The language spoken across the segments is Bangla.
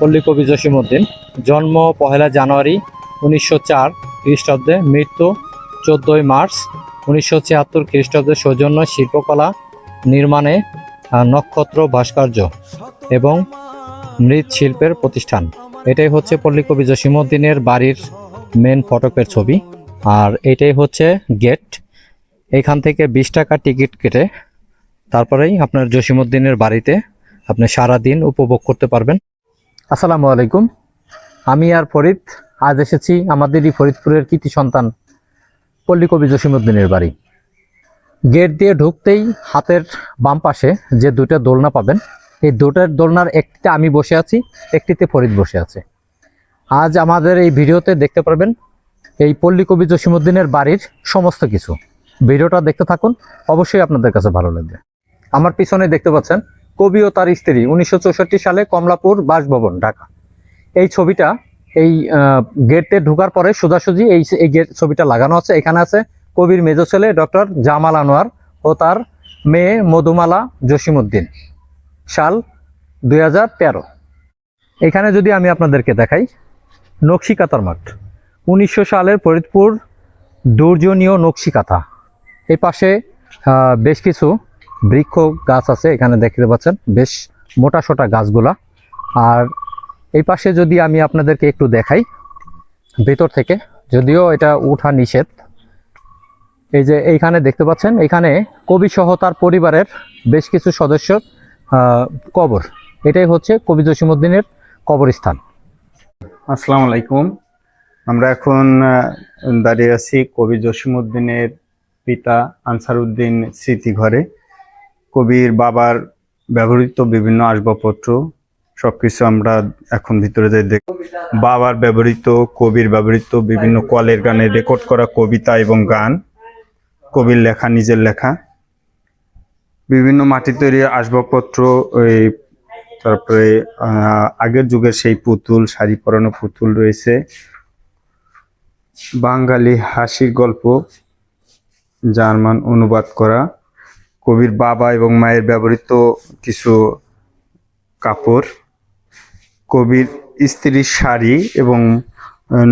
পল্লী কবি জসিমউদ্দিন। জন্ম 1 জানুয়ারি 1904 খ্রিস্টাব্দে, মৃত্যু 14 মার্চ 1976 খ্রিস্টাব্দে। সৌজন্য শিল্পকলা নির্মাণে নক্ষত্র ভাস্কর্য এবং মৃৎশিল্পের প্রতিষ্ঠান। এটাই হচ্ছে পল্লী কবি জসিমউদ্দিনের বাড়ির মেন ফটকের ছবি। আর এটাই হচ্ছে গেট। এখান থেকে 20 টাকা টিকিট কেটে তারপরেই আপনার জসিমউদ্দিনের বাড়িতে আপনি সারাদিন উপভোগ করতে পারবেন। আসসালামু আলাইকুম, আমি আর ফরিদ আজ এসেছি আমাদেরই ফরিদপুরের কৃতি সন্তান পল্লী কবি জসিমউদ্দিনের বাড়ি। গেট দিয়ে ঢুকতেই হাতের বাম পাশে যে দুটো দোলনা পাবেন, এই দুটার দোলনার একটিতে আমি বসে আছি, একটিতে ফরিদ বসে আছে। আজ আমাদের এই ভিডিওতে দেখতে পারবেন এই পল্লী কবি জসিমউদ্দিনের বাড়ির সমস্ত কিছু। ভিডিওটা দেখতে থাকুন, অবশ্যই আপনাদের কাছে ভালো লাগবে। আমার পিছনে দেখতে পাচ্ছেন কবি ও তার স্ত্রী, 1964 সালে কমলাপুর বাসভবন, ঢাকা। এই ছবিটা এই গেটে ঢোকার পরে সোজাসুজি এই গেট ছবিটা লাগানো আছে। এখানে আছে কবির মেজ ছেলে ডক্টর জামাল আনোয়ার ও তার মেয়ে মধুমালা জসিমউদ্দিন, সাল 2013। এখানে যদি আমি আপনাদেরকে দেখাই, নকশিকাঁথার মাঠ, 1900 সালের ফরিদপুর দুর্জনীয় নকশিকাঁথা। এই পাশে বেশ কিছু বৃক্ষ গাছ আছে, এখানে দেখতে পাচ্ছেন বেশ মোটা সোটা গাছগুলা। আর এই পাশে যদি আমি আপনাদেরকে একটু দেখাই ভেতর থেকে, যদিও এটা উঠা নিষেধ, এই যে এইখানে দেখতে পাচ্ছেন, এখানে কবি সহ তার পরিবারের বেশ কিছু সদস্যর কবর। এটাই হচ্ছে কবি জসিমউদ্দিনের কবরস্থান। আসসালামু আলাইকুম। আমরা এখন দাঁড়িয়ে আছি কবি জসিমউদ্দিনের পিতা আনসারউদ্দিন স্মৃতিঘরে। কবির বাবার ব্যবহৃত বিভিন্ন আসবাবপত্র সবকিছু আমরা এখন ভিতরে যাই দেখ। বাবার ব্যবহৃত, কবির ব্যবহৃত বিভিন্ন কলের গানে রেকর্ড করা কবিতা এবং গান, কবির লেখা, নিজের লেখা, বিভিন্ন মাটি তৈরি আসবাবপত্র, ওই তারপরে আগের যুগের সেই পুতুল, শাড়ি পরানো পুতুল রয়েছে, বাঙালি হাসির গল্প জার্মান অনুবাদ করা, কবির বাবা এবং মায়ের ব্যবহৃত কিছু কাপড়, কবির স্ত্রীর শাড়ি এবং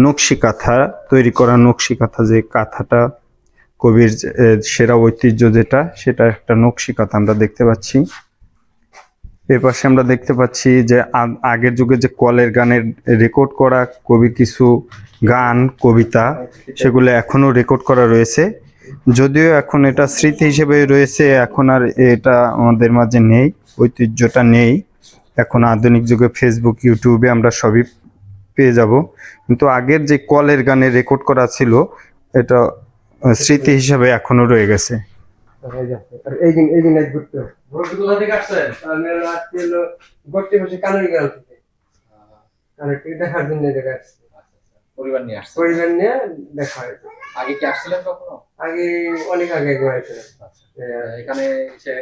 নকশি কাঁথা তৈরি করা, নকশি কাঁথা যে কাঁথাটা কবির সেরা ঐতিহ্য যেটা, সেটা একটা নকশি কাঁথা আমরা দেখতে পাচ্ছি। এর পাশে আমরা দেখতে পাচ্ছি যে আগের যুগে যে কলের গানের রেকর্ড করা কবির কিছু গান, কবিতা, সেগুলো এখনো রেকর্ড করা রয়েছে। যদিও এখন এটা স্মৃতি হিসেবে রয়েছে, এখন আর এটা আমাদের মাঝে নেই, ঐতিহ্যটা নেই। এখন আধুনিক যুগে ফেসবুক, ইউটিউবে আমরা সবই পেয়ে যাব, কিন্তু আগের যে কলের গানে রেকর্ড করা ছিল, এটা স্মৃতি হিসেবে এখনো রয়ে গেছে। পরিবার নিয়ে দেখা হয়েছে। আগে কি আসছিলেন কখনো? আগে অনেক আগে হয়েছিলেন। এখানে এসে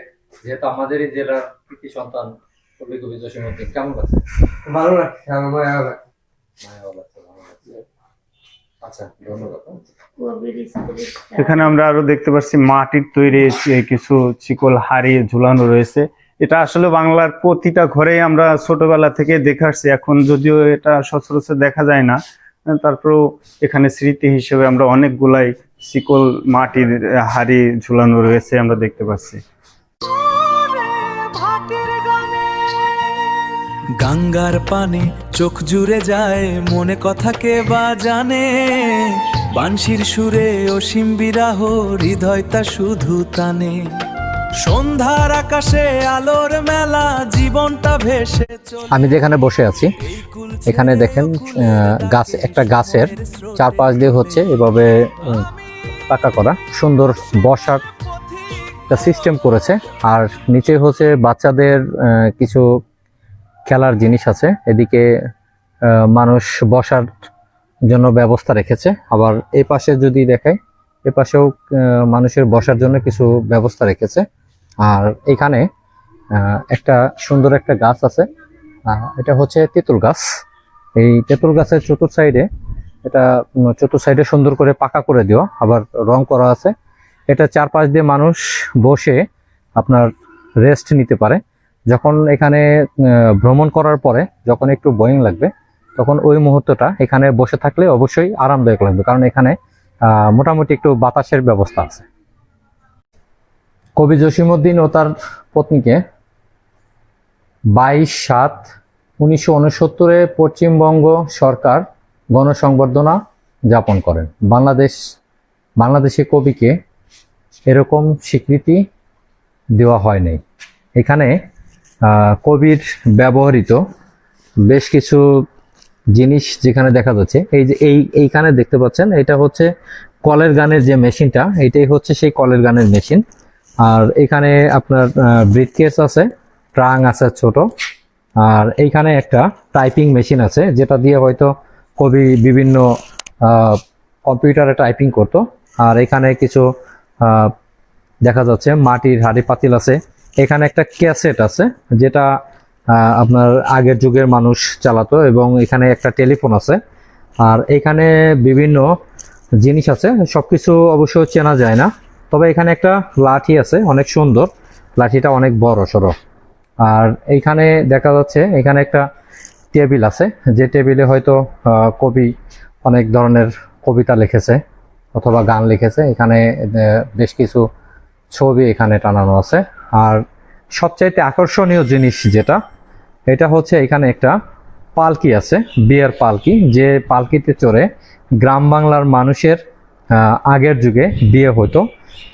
যেহেতু আমাদেরই জেলার কৃতি সন্তান কবি কবি জসিমউদ্দিন, কেমন লাগছে? ভালো লাগছে, আমার মায়া লাগছে। আচ্ছা, ধন্যবাদ। এখানে আমরা আরো দেখতে পাচ্ছি মাটির তৈরি কিছু চিকল হাড়ি ঝুলানো রয়েছে। এটা আসলে বাংলার প্রতিটা ঘরেই আমরা ছোটবেলা থেকে দেখে আসছি, এখন যদিও এটা সচরাচর দেখা যায় না, তারপরেও এখানে স্মৃতি হিসেবে আমরা অনেকগুলাই চিকল মাটির হাড়ি ঝুলানো রয়েছে আমরা দেখতে পাচ্ছি। গঙ্গার পানে চোখ জুড়ে যায়, মনে কথা কে বা জানে, বানশির সুরে অসীম বিরাহ, হৃদয়টা শুধু টানে, সন্ধ্যার আকাশে আলোর মেলা, জীবনটা ভেসে চলে। আমি যেখানে বসে আছি, এখানে দেখেন গাছ, একটা গাছের চারপাশ দিয়ে হচ্ছে এভাবে পাকা করা সুন্দর বসার একটা সিস্টেম করেছে। আর নিচে হচ্ছে বাচ্চাদের কিছু খেলার জিনিস আছে, এদিকে মানুষ বসার জন্য ব্যবস্থা রেখেছে। আবার এই পাশে যদি দেখাই, এ পাশেও মানুষের বসার জন্য কিছু ব্যবস্থা রেখেছে। আর এখানে একটা সুন্দর একটা গাছ আছে, এটা হচ্ছে তেঁতুল গাছ। এই তেঁতুল গাছের চতুর্থ সাইডে সুন্দর করে পাকা করে দেওয়া, আবার রং করা আছে। এটা চারপাশ দিয়ে মানুষ বসে আপনার রেস্ট নিতে পারে। যখন এখানে ভ্রমণ করার পরে যখন একটু বোরিং লাগবে, তখন ওই মুহূর্তটা এখানে বসে থাকলে অবশ্যই আরামদায়ক লাগবে, কারণ এখানে মোটামুটি একটু বাতাসের ব্যবস্থা আছে। কবি জসিমউদ্দিন ও তার পত্নীকে 22/7/1969 পশ্চিমবঙ্গ সরকার গণসংবর্ধনা জ্ঞাপন করেন। বাংলাদেশে কবিকে এরকম স্বীকৃতি দেওয়া হয় নাই। এখানে কবির ব্যবহৃত বেশ কিছু জিনিস যেখানে দেখা যাচ্ছে, এই যে এইখানে দেখতে পাচ্ছেন, এটা হচ্ছে কলের গানের যে মেশিনটা, এইটাই হচ্ছে সেই কলের গানের মেশিন। আর এখানে আপনার ব্রিফকেস আছে, ট্রাং আছে ছোট, আর এইখানে একটা টাইপিং মেশিন আছে যেটা দিয়ে হয়তো কবি বিভিন্ন কম্পিউটারে টাইপিং করতো। আর এখানে কিছু দেখা যাচ্ছে মাটির হাঁড়ি পাতিল আছে। এখানে একটা ক্যাসেট আছে যেটা আপনার আগের যুগের মানুষ চালাতো, এবং এখানে একটা টেলিফোন আছে। আর এখানে বিভিন্ন জিনিস আছে, সবকিছু অবশ্য চেনা যায় না, তবে এখানে একটা লাঠি আছে অনেক সুন্দর, লাঠিটা অনেক বড় সড়ো। আর এইখানে দেখা যাচ্ছে এখানে একটা টেবিল আছে, যে টেবিলে হয়তো কবি অনেক ধরনের কবিতা লিখেছে অথবা গান লিখেছে। এখানে বেশ কিছু ছবি এখানে টানানো আছে। আর সবচাইতে আকর্ষণীয় জিনিস যেটা, এটা হচ্ছে এখানে একটা পালকি আছে, বিয়ের পালকি, যে পালকিতে চড়ে গ্রাম বাংলার মানুষের আগের যুগে বিয়ে হতো।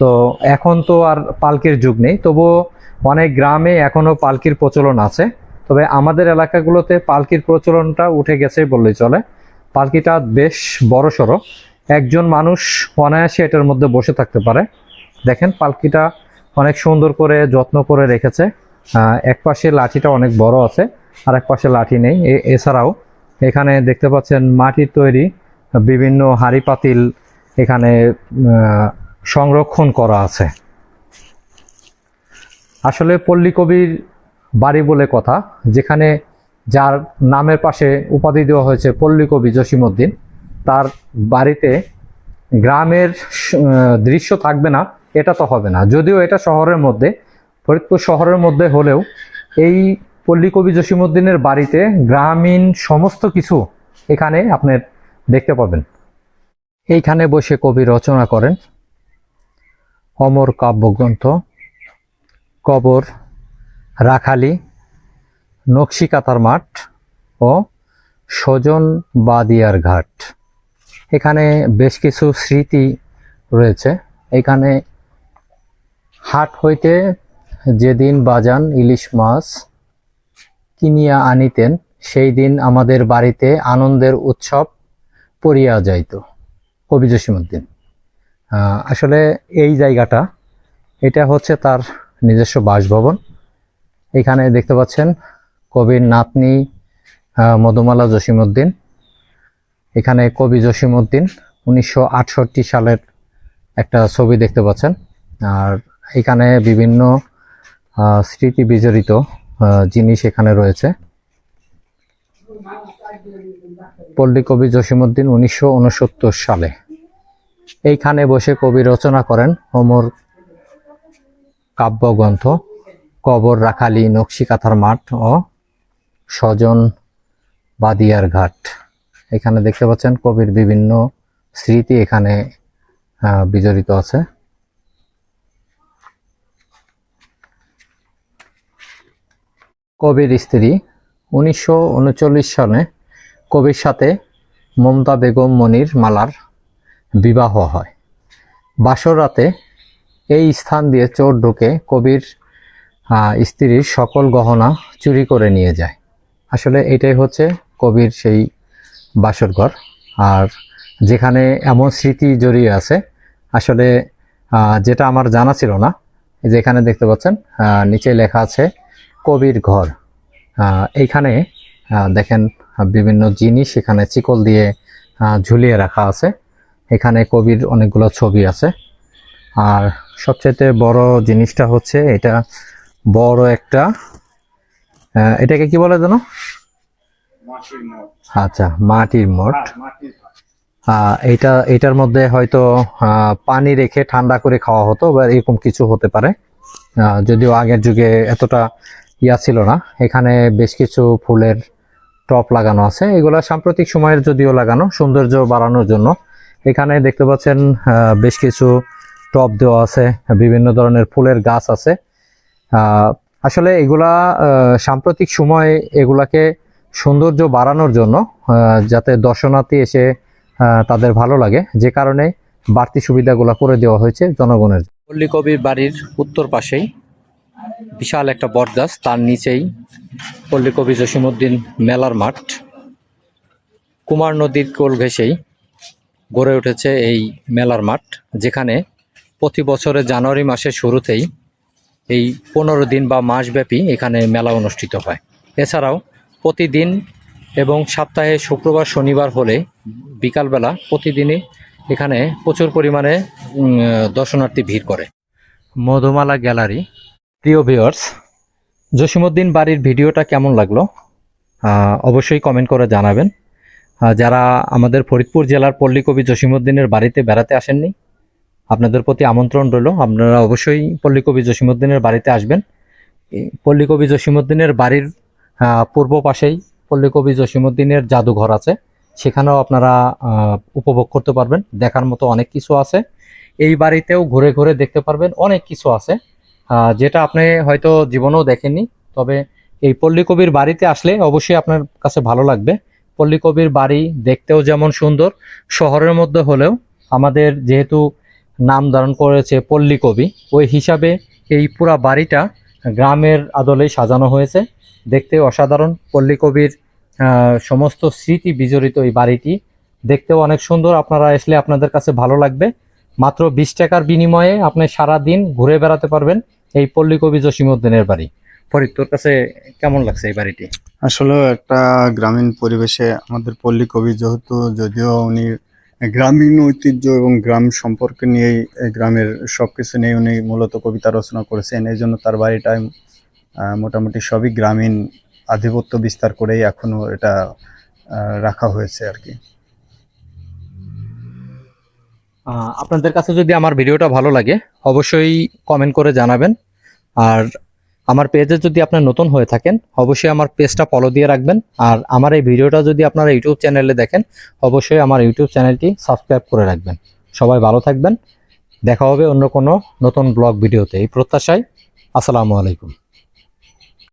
তো এখন তো আর পালকির যুগ নেই, তবুও অনেক গ্রামে এখনো পালকির প্রচলন আছে। তবে আমাদের এলাকাগুলোতে পালকির প্রচলনটা উঠে গেছে বললেই চলে। পালকিটা বেশ বড় সড়ো, একজন মানুষ অনায়াসে এটার মধ্যে বসে থাকতে পারে। দেখেন পালকিটা অনেক সুন্দর করে যত্ন করে রেখেছে। এক পাশে লাঠিটা অনেক বড় আছে, আর এক পাশে লাঠি নেই। এছাড়াও এখানে দেখতে পাচ্ছেন মাটির তৈরি বিভিন্ন হাঁড়ি পাতিল এখানে সংরক্ষণ করা আছে। আসলে পল্লী কবির বাড়ি বলে কথা, যেখানে যার নামের পাশে উপাধি দেওয়া হয়েছে পল্লী কবি জসিমউদ্দিন, তার বাড়িতে গ্রামের দৃশ্য থাকবে না এটা তো হবে না। যদিও এটা শহরের মধ্যে, ফরিদপুর শহরের মধ্যে হলেও এই পল্লী কবি জসিমউদ্দিনের বাড়িতে গ্রামীণ সমস্ত কিছু এখানে আপনার দেখতে পাবেন। এইখানে বসে কবি রচনা করেন অমর কাব্যগ্রন্থ, কবর, রাখালি, নকশিকাঁথার মাঠ ও সজন বাদিয়ার ঘাট। এখানে বেশ কিছু স্মৃতি রয়েছে। এখানে হাট হইতে যেদিন বাজান ইলিশ মাছ কিনিয়া আনিতেন, সেই দিন আমাদের বাড়িতে আনন্দের উৎসব পড়িয়া যাইত। কবি জসিমউদ্দিন আসলে এই জায়গাটা, এটা হচ্ছে তার নিজস্ব বাসভবন। এখানে দেখতে পাচ্ছেন কবির নাতনি মধুমালা জসিমউদ্দিন। এখানে কবি জসিমউদ্দিন 1968 সালের একটা ছবি দেখতে পাচ্ছেন। আর এখানে বিভিন্ন স্মৃতি বিজড়িত জিনিস এখানে রয়েছে। পল্লী কবি জসিমউদ্দিন 1969 সালে এইখানে বসে কবি রচনা করেন অমর কাব্যগ্রন্থ, কবর, রাখালি, নকশিকাঁথার মাঠ ও সজন বাদিয়ার ঘাট। এখানে দেখতে পাচ্ছেন কবির বিভিন্ন স্মৃতি এখানে বিজড়িত আছে। কবির স্ত্রী 1939 সালে কবির সাথে মমতা বেগম মনির মালার বিবাহ হয়। বাসর রাতে এই স্থান দিয়ে চোর ঢুকে কবির স্ত্রীর সকল গহনা চুরি করে নিয়ে যায়। আসলে এটাই হচ্ছে কবির সেই বাসর ঘর, আর যেখানে এমন স্মৃতি জড়িয়ে আছে। আসলে যেটা আমার জানা ছিল না, যেখানে দেখতে পাচ্ছেন নিচে লেখা আছে কবির ঘর। এইখানে দেখেন বিভিন্ন জিনিস এখানে চিকল দিয়ে ঝুলিয়ে রাখা আছে। এখানে কবির অনেকগুলো ছবি আছে। আর সবচেয়ে বড় জিনিসটা হচ্ছে এটা বড় একটা, এটাকে কি বলে জানো? আচ্ছা, মাটির মঠ। এটার মধ্যে হয়তো পানি রেখে ঠান্ডা করে খাওয়া হতো বা এরকম কিছু হতে পারে। যদিও আগের যুগে এতটা ইয়া ছিল না। এখানে বেশ কিছু ফুলের টপ লাগানো আছে, এগুলো সাম্প্রতিক সময়ের যদিও লাগানো সৌন্দর্য বাড়ানোর জন্য। এখানে দেখতে পাচ্ছেন বেশ কিছু টপ দেওয়া আছে, বিভিন্ন ধরনের ফুলের গাছ আছে। আসলে এগুলা সাম্প্রতিক সময়ে এগুলাকে সৌন্দর্য বাড়ানোর জন্য, যাতে দর্শনার্থী এসে তাদের ভালো লাগে, যে কারণে বাড়তি সুবিধাগুলো করে দেওয়া হয়েছে জনগণের। পল্লী কবির বাড়ির উত্তর পাশেই বিশাল একটা বটগাছ, তার নিচেই পল্লী কবি জসিমউদ্দিন মেলার মাঠ। কুমার নদীর কোল ঘেঁষেই গড়ে উঠেছে এই মেলার মাঠ, যেখানে প্রতি বছরের জানুয়ারি মাসের শুরুতেই এই 15 দিন বা মাসব্যাপী এখানে মেলা অনুষ্ঠিত হয়। এছাড়াও প্রতিদিন এবং সপ্তাহে শুক্রবার শনিবার হলে বিকালবেলা প্রতিদিনই এখানে প্রচুর পরিমাণে দর্শনার্থী ভিড় করে। মধুমালা গ্যালারি। প্রিয় ভিউয়ার্স, জসিমউদ্দিন বাড়ির ভিডিওটা কেমন লাগলো অবশ্যই কমেন্ট করে জানাবেন। যারা আমাদের ফরিদপুর জেলার পল্লী কবি জসিমউদ্দিনের বাড়িতে বেড়াতে আসেননি, আপনাদের প্রতি আমন্ত্রণ রইল, আপনারা অবশ্যই পল্লী কবি জসিমউদ্দিনের বাড়িতে আসবেন। পল্লী কবি জসিমউদ্দিনের বাড়ির পূর্ব পাশেই পল্লী কবি জসিমউদ্দিনের জাদুঘর আছে, সেখানেও আপনারা উপভোগ করতে পারবেন। দেখার মতো অনেক কিছু আছে, এই বাড়িতেও ঘুরে ঘুরে দেখতে পারবেন, অনেক কিছু আছে যেটা আপনি হয়তো জীবনেও দেখেননি। তবে এই পল্লী কবির বাড়িতে আসলে অবশ্যই আপনার কাছে ভালো লাগবে। পল্লী কবির বাড়ি দেখতেও যেমন সুন্দর, শহরের মধ্যে হলেও আমাদের যেহেতু নাম ধারণ করেছে পল্লী কবি, ওই হিসাবে এই পুরা বাড়িটা গ্রামের আদলেই সাজানো হয়েছে। দেখতে অসাধারণ। পল্লী কবির সমস্ত স্মৃতি বিজড়িত এই বাড়িটি দেখতেও অনেক সুন্দর। আপনারা আসলে আপনাদের কাছে ভালো লাগবে। মাত্র 20 টাকার বিনিময়ে আপনি সারা দিন ঘুরে বেড়াতে পারবেন এই পল্লী কবি জসিমউদ্দিনের বাড়ি। ফরিদ, তোর কাছে কেমন লাগছে এই বাড়িটি? আসলে একটা গ্রামীণ পরিবেশে আমাদের পল্লী কবি, যেহেতু যদিও উনি গ্রামীণ ঐতিহ্য এবং গ্রাম সম্পর্কে নিয়েই গ্রামের সবকিছু নিয়ে উনি মূলত কবিতা রচনা করেছেন, এই জন্য তার বাড়িটায় মোটামুটি সবই গ্রামীণ আধিপত্য বিস্তার করেই এখনো এটা রাখা হয়েছে আর কি। আপনাদের কাছে যদি আমার ভিডিওটা ভালো লাগে অবশ্যই কমেন্ট করে জানাবেন। আর আমার পেজে যদি আপনার নতুন হয়ে থাকেন অবশ্যই আমার পেজটা ফলো দিয়ে রাখবেন। আর আমার এই ভিডিওটা যদি আপনারা ইউটিউব চ্যানেলে দেখেন অবশ্যই আমার ইউটিউব চ্যানেলটি সাবস্ক্রাইব করে রাখবেন। সবাই ভালো থাকবেন, দেখা হবে অন্য কোনো নতুন ব্লগ ভিডিওতে, এই প্রত্যাশায়। আসসালামু আলাইকুম।